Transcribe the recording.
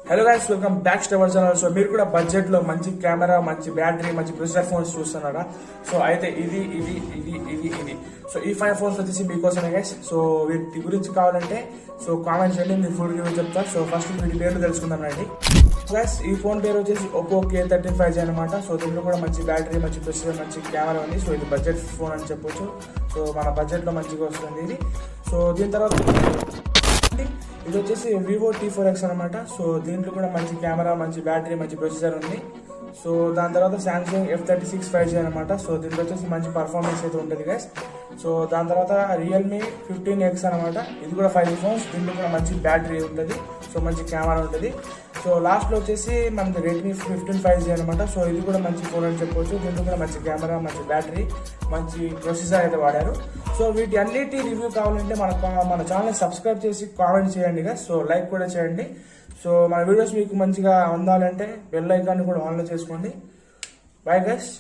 Hello guys, welcome back to our channel. So మీరు కూడా budget లో మంచి కెమెరా, మంచి బ్యాటరీ, మంచి ప్రొసెసర్ ఫోన్స్ చూస్తున్నారా? సో అయితే ఇది సో ఈ 5 ఫోన్స్ వచ్చేసి మీకోసమే గైస్. సో వీటి గురించి కావాలంటే సో కామెంట్ చేయండి, మీరు ఫుల్ రివ్యూ చెప్తా. సో ఫస్ట్ వీటి పేర్లు తెలుసుకుందాం రండి గైస్. ఈ ఫోన్ పేరు వచ్చేసి Oppo K13 5G అనమాట. సో దీంట్లో కూడా మంచి బ్యాటరీ, మంచి ప్రొసెసర్, మంచి కెమెరా ఉంది. సో ఇది బడ్జెట్ ఫోన్ అని చెప్పొచ్చు. సో మన బడ్జెట్ లో మంచిగా వస్తుంది ఇది. సో దీని తర్వాత ఇది వచ్చేసి Vivo T4X అనమాట. సో దీంట్లో కూడా మంచి కెమెరా, మంచి బ్యాటరీ, మంచి ప్రొసెసర్ ఉంది. సో దాని తర్వాత Samsung F36 5G అనమాట. సో దీంట్లో వచ్చేసి మంచి పర్ఫార్మెన్స్ అయితే ఉంటుంది గైస్. సో దాని తర్వాత Realme 15X అనమాట. ఇది కూడా 5G ఫోన్స్. దీంట్లో కూడా మంచి బ్యాటరీ ఉంటుంది, సో మంచి కెమెరా ఉంటుంది. సో లాస్ట్ లో వచ్చేసి మనకి Redmi 15 5G అనమాట. సో ఇది కూడా మంచి ఫోన్ అని చెప్పవచ్చు. దీంట్లో కూడా మంచి కెమెరా, మంచి బ్యాటరీ, మంచి ప్రొసెసర్ అయితే వాడారు. సో వీటి అన్నిటి రివ్యూ కావాలంటే మన ఛానల్ సబ్స్క్రైబ్ చేసి కామెంట్ చేయండి గైస్. సో లైక్ కూడా చేయండి. సో మన వీడియోస్ మీకు మంచిగా అందాలంటే బెల్ ఐకాన్ కూడా ఆన్లో చేసుకోండి. Bye guys.